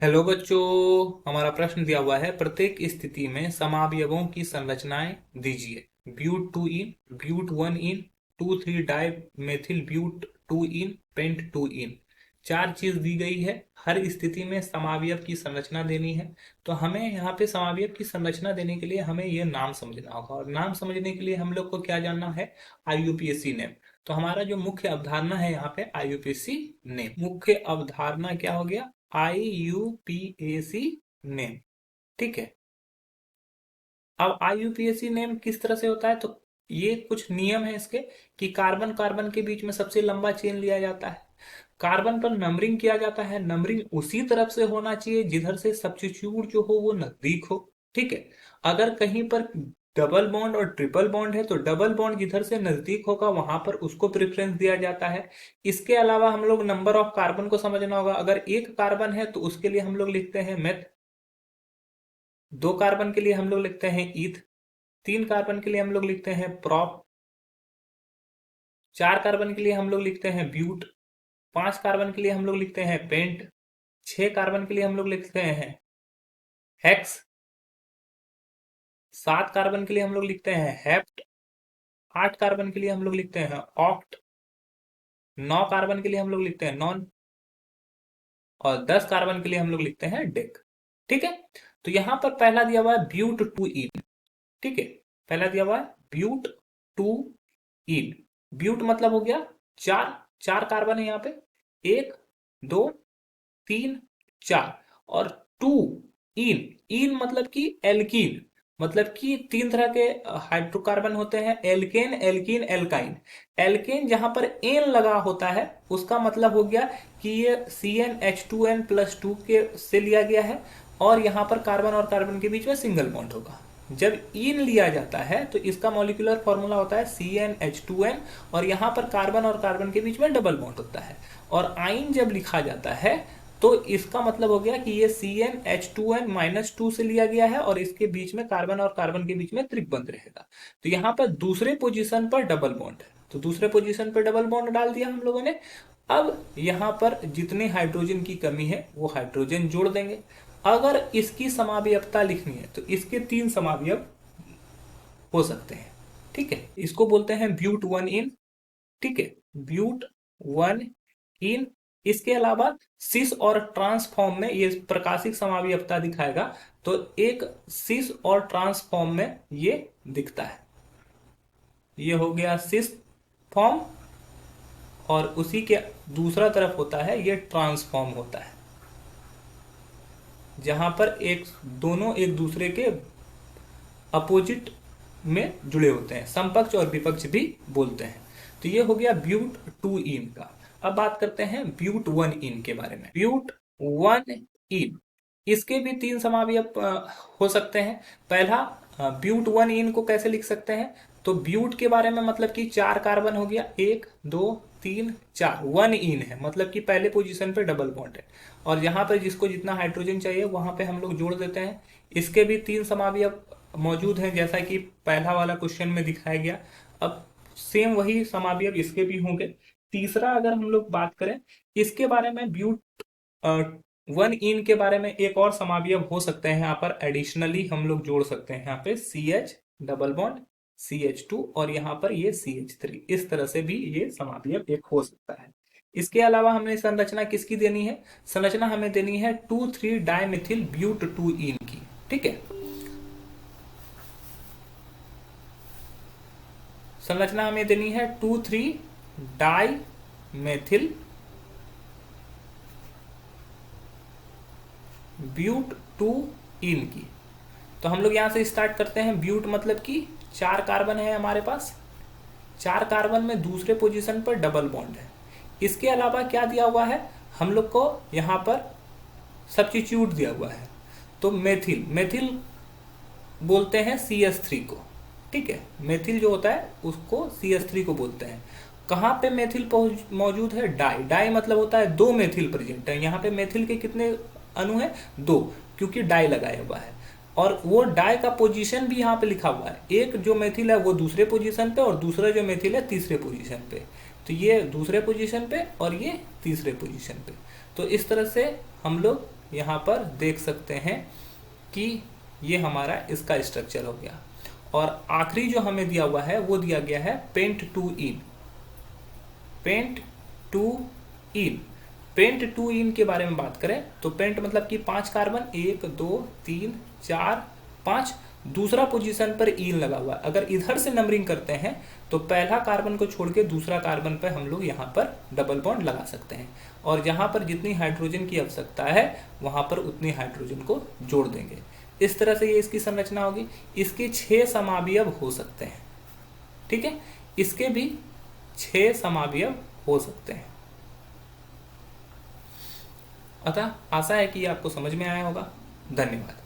Hello बच्चों, हमारा प्रश्न दिया हुआ है। प्रत्येक स्थिति में समावयवों की संरचनाएं दीजिए। But two yne, but one yne, two three dimethyl but two yne, pent two yne. चार चीज दी गई है। हर स्थिति में समावयव की संरचना देनी है। तो हमें यहाँ पे समावयव की संरचना देने के लिए हमें ये नाम समझना होगा, और नाम समझने के लिए हम लोग को क्या जानना है? IUPAC name. तो हमारा जो मुख्य अवधारणा है यहाँ पे आईयूपीएसी नेम। मुख्य अवधारणा क्या हो गया? IUPAC name. ठीक है। अब IUPAC नेम किस तरह से होता है? तो ये कुछ नियम है इसके कि कार्बन कार्बन के बीच में सबसे लंबा चेन लिया जाता है। कार्बन पर नंबरिंग किया जाता है। नंबरिंग उसी तरफ से होना चाहिए जिधर से सब्स्टिट्यूट जो हो वो नजदीक हो। ठीक है। अगर कहीं पर डबल बॉन्ड और ट्रिपल बॉन्ड है तो डबल बॉन्ड जिधर से नजदीक होगा वहां पर उसको प्रेफरेंस दिया जाता है। इसके अलावा हम लोग नंबर ऑफ कार्बन को समझना होगा। अगर एक कार्बन है तो उसके लिए हम लोग लिखते हैं मेथ। दो कार्बन के लिए हम लोग लिखते हैं ईथ। तीन कार्बन के लिए हम लोग लिखते हैं प्रॉप। चार कार्बन के लिए हम लोग लिखते हैं ब्यूट। पांच कार्बन के लिए हम लोग लिखते हैं पेंट। छह कार्बन के लिए हम लोग लिखते हैं हेक्स। सात कार्बन के लिए हम लोग लिखते हैं हेप्ट। आठ कार्बन के लिए हम लोग लिखते हैं ऑक्ट। नौ कार्बन के लिए हम लोग लिखते हैं नॉन। और 10 कार्बन के लिए हम लोग लिखते हैं डेक। ठीक है। तो यहां पर पहला दिया हुआ है ब्यूट टू इन। ठीक है। पहला दिया हुआ है ब्यूट टू इन। ब्यूट मतलब हो गया चार। चार कार्बन है यहाँ पे। एक, दो, तीन, चार। और टू इन। इन मतलब कि एल्कीन। मतलब कि तीन तरह के हाइड्रोकार्बन होते हैं, एल्केन, एल्कीन, एल्काइन। एल्केन जहां पर एन लगा होता है उसका मतलब हो गया कि ये CnH2n+2 के से लिया गया है, और यहां पर कार्बन और कार्बन के बीच में सिंगल बॉन्ड होगा। जब इन लिया जाता है तो इसका मॉलिक्यूलर फॉर्मूला होता है CnH2n, और यहां पर कार्बन और कार्बन के बीच में डबल बॉन्ड होता है। और आइन जब लिखा जाता है तो इसका मतलब हो गया कि ये CnH2n-2 से लिया गया है, और इसके बीच में कार्बन और कार्बन के बीच में त्रिकबंध रहेगा। तो यहाँ पर दूसरे पोजीशन पर डबल बॉन्ड है, तो दूसरे पोजीशन पर डबल बॉन्ड डाल दिया हम लोगों ने। अब यहाँ पर जितने हाइड्रोजन की कमी है वो हाइड्रोजन जोड़ देंगे। अगर इसकी समावयवता लिखनी है तो इसके तीन समावयव हो सकते हैं। ठीक है। इसको बोलते हैं ब्यूट वन इन। ठीक है। ब्यूट वन इन। इसके अलावा सिस और ट्रांसफॉर्म में ये प्रकाशिक समावयवता दिखाएगा, तो एक सिस और ट्रांसफॉर्म में ये दिखता है। ये हो गया सिस फॉर्म, और उसी के दूसरा तरफ होता है ये ट्रांसफॉर्म होता है, जहां पर एक दोनों एक दूसरे के अपोजिट में जुड़े होते हैं, समपक्ष और विपक्ष भी बोलते हैं। तो ये हो गया ब्यूट टू इन का। अब बात करते हैं ब्यूट वन इन के बारे में। ब्यूट वन इन, इसके भी तीन समावयव हो सकते हैं। पहला, ब्यूट वन इन को कैसे लिख सकते हैं? तो ब्यूट के बारे में मतलब कि चार कार्बन हो गया, एक, दो, तीन, चार। वन इन है मतलब कि पहले पोजीशन पे डबल बॉन्ड है, और यहाँ पर जिसको जितना हाइड्रोजन चाहिए वहां पे हम लोग जोड़ देते हैं। इसके भी तीन समावयव मौजूद हैं जैसा कि पहला वाला क्वेश्चन में दिखाया गया। अब सेम वही समावयव इसके भी होंगे। तीसरा अगर हम लोग बात करें इसके बारे में, ब्यूट वन इन के बारे में एक और समावयव हो सकते हैं यहाँ पर, एडिशनली हम लोग जोड़ सकते हैं यहाँ पे CH डबल बॉन्ड CH2, और यहाँ पर ये CH3। इस तरह से भी ये समावयव एक हो सकता है। इसके अलावा हमें संरचना किसकी देनी है? संरचना हमें देनी है 2,3 डाइमिथिल ब्यूट टू इन की। ठीक है। संरचना हमें देनी है 2,3 डाई मेथिल ब्यूट टू इन की। तो हम लोग यहां से स्टार्ट करते हैं। ब्यूट मतलब कि चार कार्बन है हमारे पास। चार कार्बन में दूसरे पोजीशन पर डबल बॉन्ड है। इसके अलावा क्या दिया हुआ है हम लोग को? यहां पर सब्स्टिट्यूट दिया हुआ है। तो मेथिल, मेथिल बोलते हैं CH3 को। ठीक है। मेथिल जो होता है उसको CH3 को बोलते हैं। कहाँ पे मेथिल मौजूद है? डाई। डाई मतलब होता है दो मेथिल प्रेजेंट है। यहाँ पे मेथिल के कितने अणु है? दो, क्योंकि डाई लगाया हुआ है। और वो डाई का पोजीशन भी यहाँ पे लिखा हुआ है। एक जो मेथिल है वो दूसरे पोजीशन पे, और दूसरा जो मेथिल है तीसरे पोजीशन पे। तो ये दूसरे पोजीशन पे और ये तीसरे पोजीशन पे। तो इस तरह से हम लोग यहाँ पर देख सकते हैं कि ये हमारा इसका स्ट्रक्चर हो गया। और आखिरी जो हमें दिया हुआ है वो दिया गया है pent two yne. Pent two yne, pent two yne के बारे में बात करें तो पेंट मतलब कि 5 कार्बन, 1 2 3 4 5, दूसरा पोजीशन पर इन लगा हुआ है। अगर इधर से नंबरिंग करते हैं तो पहला कार्बन को छोड़ के दूसरा कार्बन पर हम लोग यहाँ पर डबल बॉन्ड लगा सकते हैं, और जहाँ पर जितनी हाइड्रोजन की आवश्यकता है वहाँ पर उतनी हाइड्रोजन को जोड़ देंगे। इस तरह से ये इसकी संरचना होगी। इसके 6 समावयव हो सकते हैं, ठीक है, इसके भी 6 समावयव हो सकते हैं। अतः आशा है कि आपको समझ में आया होगा। धन्यवाद।